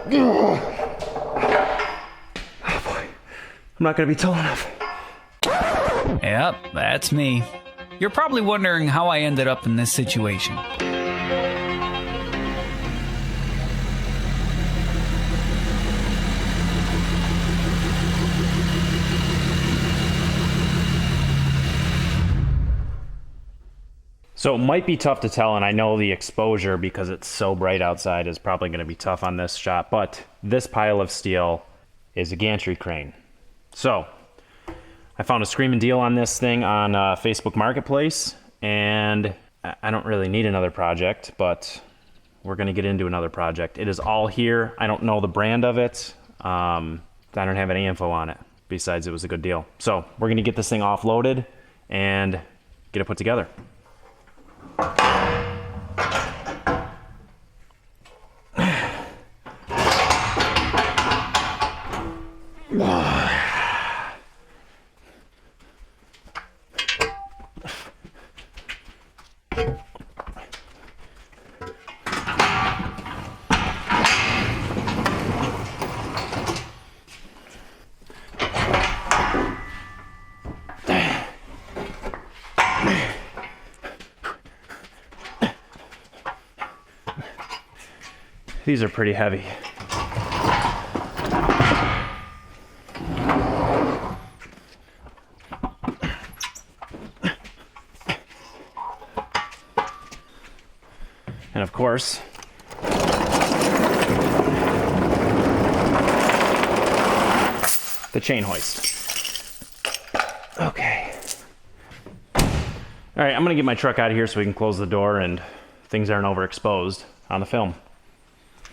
Oh boy, I'm not gonna be tall enough. Yep, that's me. You're probably wondering how I ended up in this situation. So it might be tough to tell, and I know the exposure because it's so bright outside is probably going to be tough on this shot, but this pile of steel is a gantry crane. So I found a screaming deal on this thing on Facebook Marketplace, and I don't really need another project, but we're going to get into another project. It is all here. I don't know the brand of it. I don't have any info on it besides it was a good deal. So we're going to get this thing offloaded and get it put together. These are pretty heavy. And of course, the chain hoist. Okay. All right, I'm gonna get my truck out of here so we can close the door and things aren't overexposed on the film.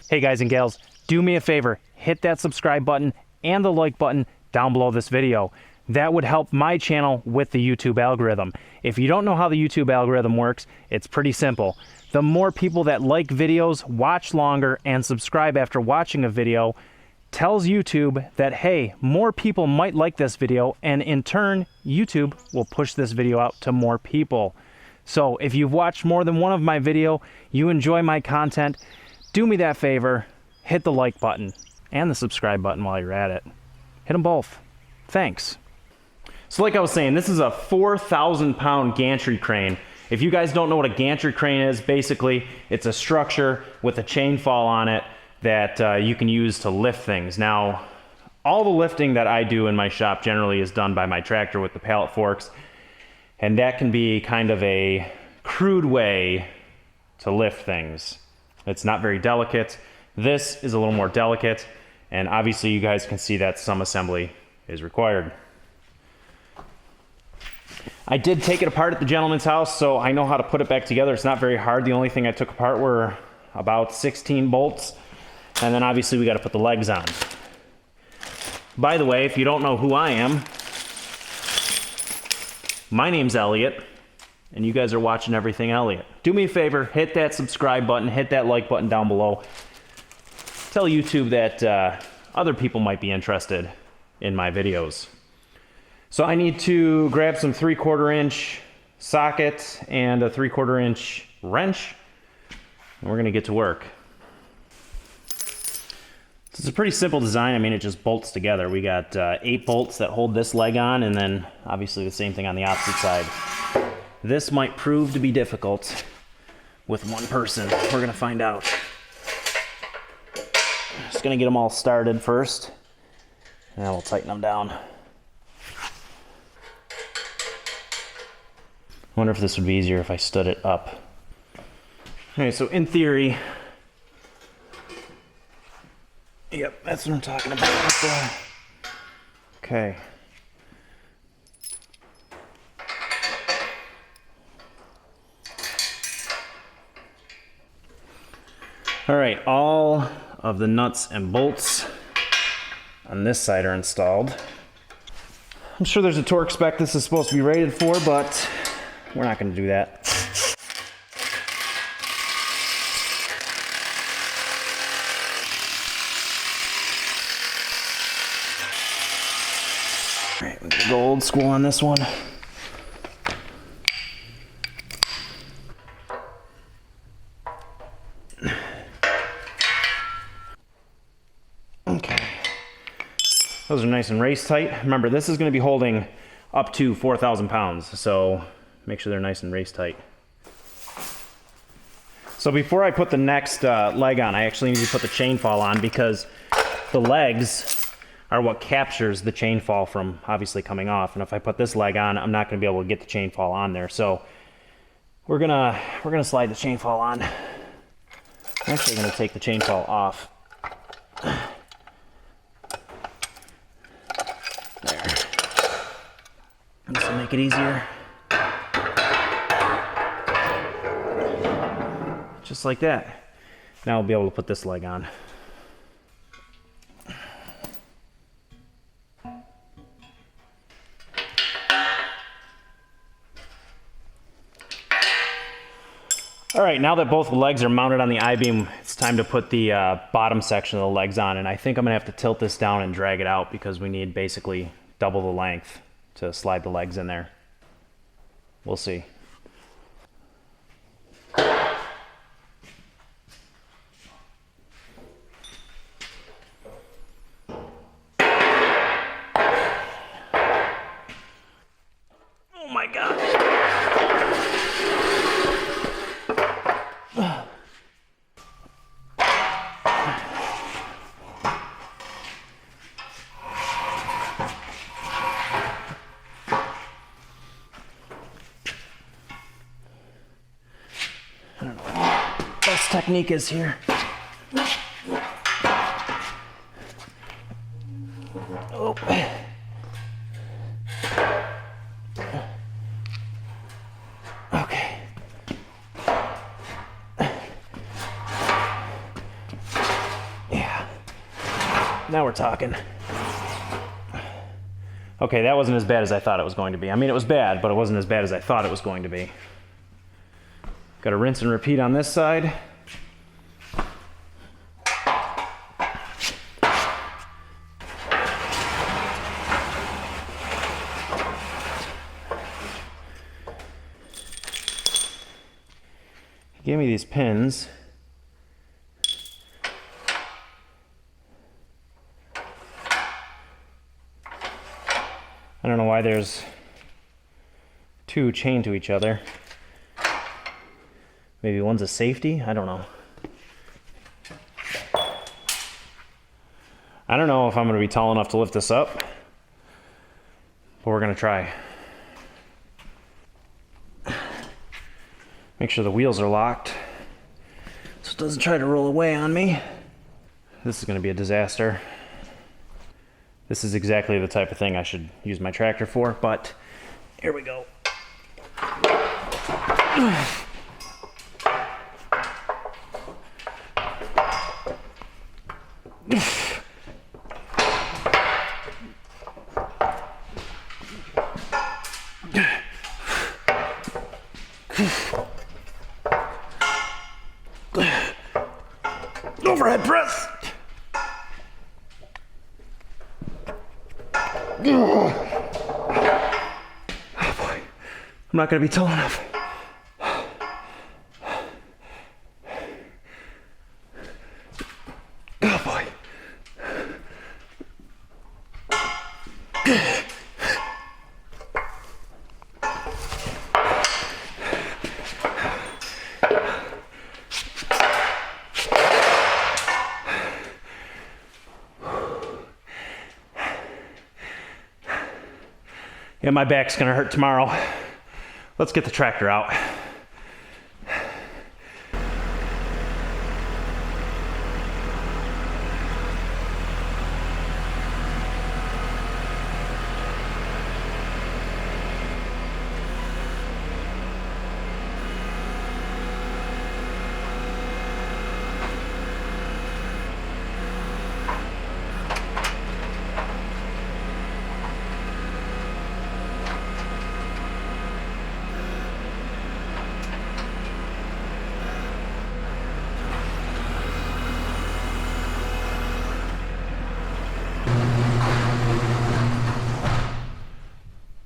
Hey guys and gals, do me a favor, hit that subscribe button and the like button down below this video. That would help my channel with the YouTube algorithm. If you don't know how the YouTube algorithm works, it's pretty simple. The more people that like videos, watch longer, and subscribe after watching a video tells YouTube that, hey, more people might like this video, and in turn, YouTube will push this video out to more people. So if you've watched more than one of my video, you enjoy my content, do me that favor, hit the like button and the subscribe button while you're at it. Hit them both. Thanks. So like I was saying, this is a 4,000 pound gantry crane. If you guys don't know what a gantry crane is, basically it's a structure with a chain fall on it that you can use to lift things. Now, all the lifting that I do in my shop generally is done by my tractor with the pallet forks, and that can be kind of a crude way to lift things. It's not very delicate. This is a little more delicate, and obviously you guys can see that some assembly is required. I did take it apart at the gentleman's house, so I know how to put it back together. It's not very hard. The only thing I took apart were about 16 bolts, and then obviously we got to put the legs on. By the way, if you don't know who I am, my name's Elliot, and you guys are watching Everything Elliot. Do me a favor, hit that subscribe button, hit that like button down below. Tell YouTube that other people might be interested in my videos. So I need to grab some 3/4 inch socket and a 3/4 inch wrench, and we're gonna get to work. So it's a pretty simple design. I mean, it just bolts together. We got 8 bolts that hold this leg on, and then obviously the same thing on the opposite side. This might prove to be difficult with one person. We're gonna find out. Just gonna get them all started first, and then we'll tighten them down. I wonder if this would be easier if I stood it up. Okay, so in theory, yep, that's what I'm talking about. Okay. All right, all of the nuts and bolts on this side are installed. I'm sure there's a torque spec this is supposed to be rated for, but we're not going to do that. All right, we're going to go old school on this one. Those are nice and race tight. Remember, this is going to be holding up to 4,000 pounds, so make sure they're nice and race tight. So before I put the next leg on, I actually need to put the chain fall on because the legs are what captures the chain fall from obviously coming off. And if I put this leg on, I'm not going to be able to get the chain fall on there. So we're gonna slide the chain fall on. I'm actually going to take the chain fall off. There. This will make it easier. Just like that. Now I'll be able to put this leg on. All right, now that both legs are mounted on the I-beam, it's time to put the bottom section of the legs on, and I think I'm gonna have to tilt this down and drag it out because we need basically double the length to slide the legs in there. We'll see. Oh my God. I don't know what the best technique is here. Oh. Okay. Yeah. Now we're talking. Okay, that wasn't as bad as I thought it was going to be. I mean, it was bad, but it wasn't as bad as I thought it was going to be. Got to rinse and repeat on this side. He gave me these pins. I don't know why there's two chained to each other. Maybe one's a safety? I don't know. I don't know if I'm going to be tall enough to lift this up, but we're going to try. Make sure the wheels are locked so it doesn't try to roll away on me. This is going to be a disaster. This is exactly the type of thing I should use my tractor for, but here we go. Overhead press. Oh boy, I'm not gonna be tall enough. Oh boy. Yeah, my back's gonna hurt tomorrow. Let's get the tractor out.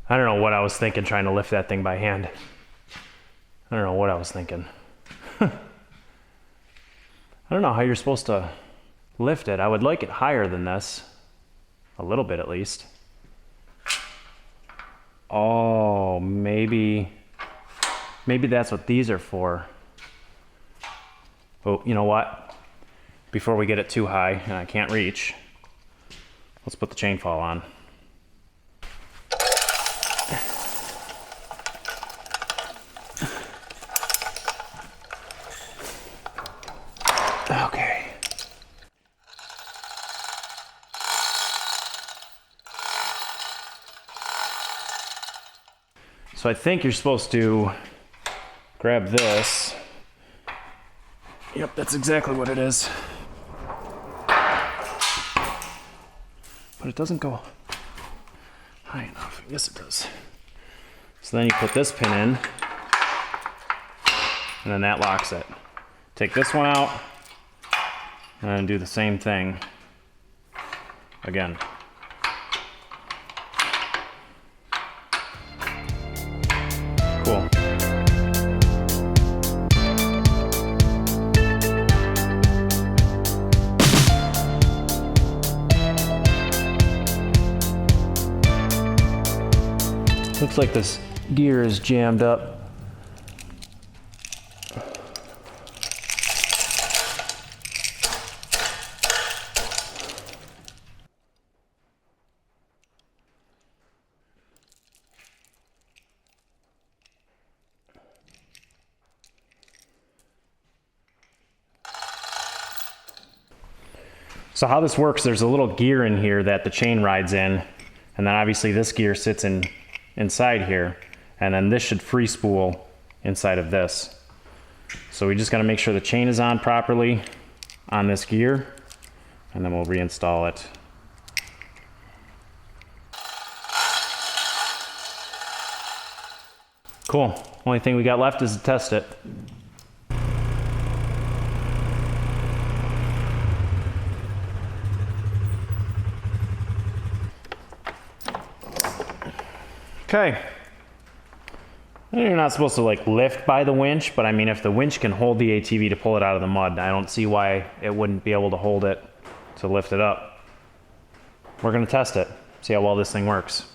I don't know what I was thinking trying to lift that thing by hand. I don't know what I was thinking. I don't know how you're supposed to lift it. I would like it higher than this. A little bit at least. Oh, maybe that's what these are for. Oh, you know what? Before we get it too high and I can't reach, let's put the chain fall on. Okay. So I think you're supposed to grab this. Yep, that's exactly what it is. But it doesn't go high enough. Yes, it does. So then you put this pin in, and then that locks it. Take this one out, and then do the same thing again. Cool. Looks like this gear is jammed up. So how this works, there's a little gear in here that the chain rides in, and then obviously this gear sits inside here, and then this should free spool inside of this. So we just got to make sure the chain is on properly on this gear, and then we'll reinstall it. Cool. Only thing we got left is to test it. Okay. You're not supposed to like lift by the winch, but I mean if the winch can hold the ATV to pull it out of the mud, I don't see why it wouldn't be able to hold it to lift it up. We're gonna test it, see how well this thing works.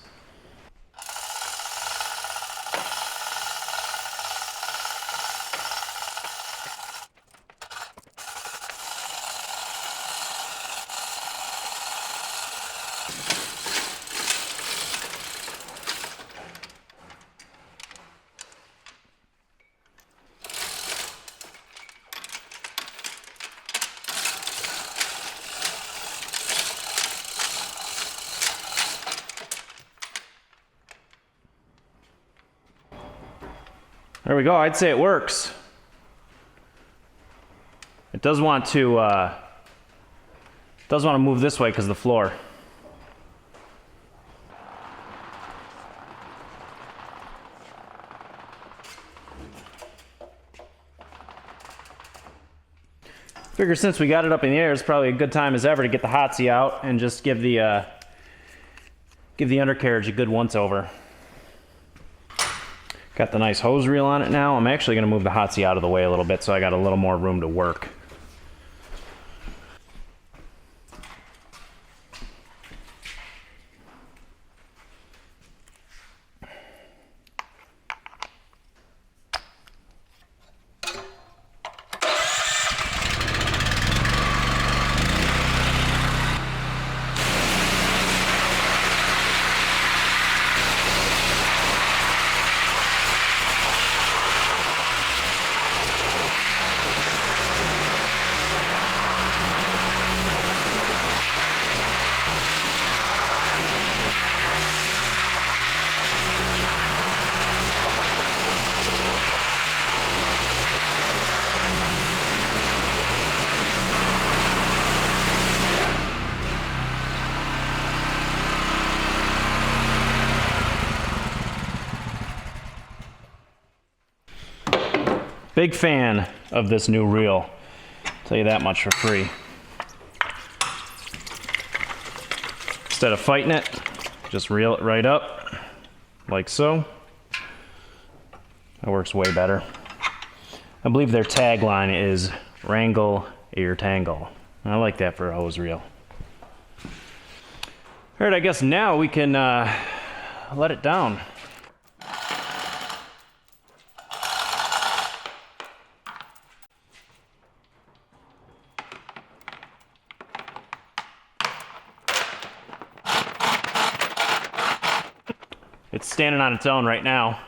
There we go, I'd say it works. It does want to move this way because of the floor. Figure since we got it up in the air, it's probably a good time as ever to get the Hotsy out and just give the undercarriage a good once over. Got the nice hose reel on it now. I'm actually going to move the Hotsy out of the way a little bit so I got a little more room to work. Big fan of this new reel. Tell you that much for free. Instead of fighting it, just reel it right up, like so. That works way better. I believe their tagline is Wrangle Your Tangle. I like that for a hose reel. All right, I guess now we can let it down. It's standing on its own right now.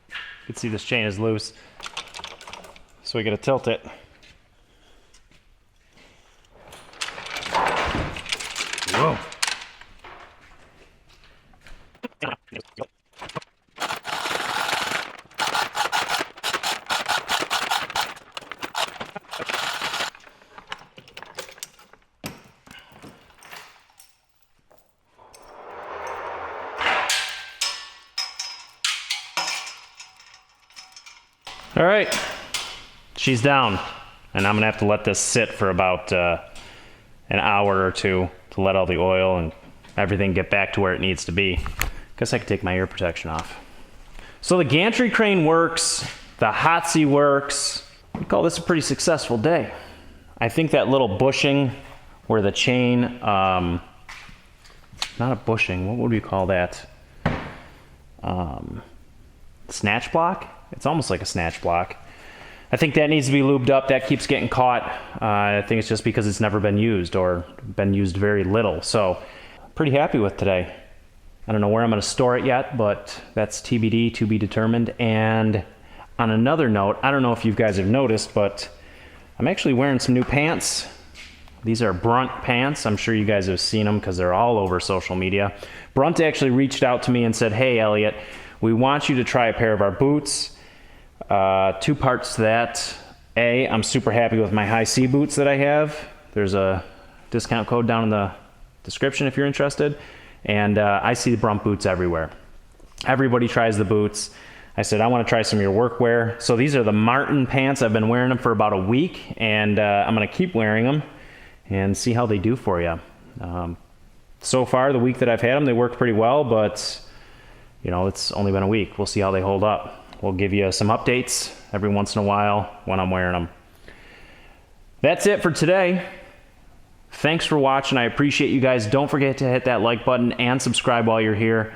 You can see this chain is loose. So we gotta tilt it. Whoa. All right, she's down, and I'm gonna have to let this sit for about an hour or two to let all the oil and everything get back to where it needs to be. Guess I could take my ear protection off. So the gantry crane works, the Hotsy works. We call this a pretty successful day. I think that little bushing where the chain, not a bushing, what would we call that? Snatch block? It's almost like a snatch block. I think that needs to be lubed up. That keeps getting caught. I think it's just because it's never been used or been used very little. So, pretty happy with today. I don't know where I'm gonna store it yet, but that's TBD, to be determined. And on another note, I don't know if you guys have noticed, but I'm actually wearing some new pants. These are Brunt pants. I'm sure you guys have seen them because they're all over social media. Brunt actually reached out to me and said, hey, Elliot, we want you to try a pair of our boots. Two parts to that. A, I'm super happy with my high C boots that I have. There's a discount code down in the description if you're interested. And I see the Brunt boots everywhere. Everybody tries the boots. I said, I want to try some of your workwear. So these are the Martin pants. I've been wearing them for about a week, and I'm going to keep wearing them and see how they do for you. So far, the week that I've had them, they worked pretty well, but you know, it's only been a week. We'll see how they hold up. We'll give you some updates every once in a while when I'm wearing them. That's it for today. Thanks for watching. I appreciate you guys. Don't forget to hit that like button and subscribe while you're here.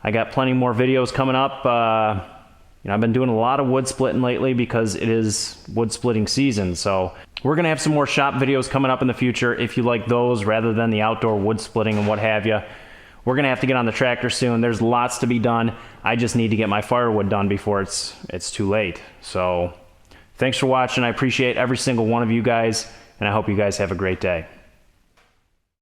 I got plenty more videos coming up. You know, I've been doing a lot of wood splitting lately because it is wood splitting season. So we're gonna have some more shop videos coming up in the future. If you like those rather than the outdoor wood splitting and what have you. We're gonna have to get on the tractor soon. There's lots to be done. I just need to get my firewood done before it's too late. So thanks for watching. I appreciate every single one of you guys, and I hope you guys have a great day.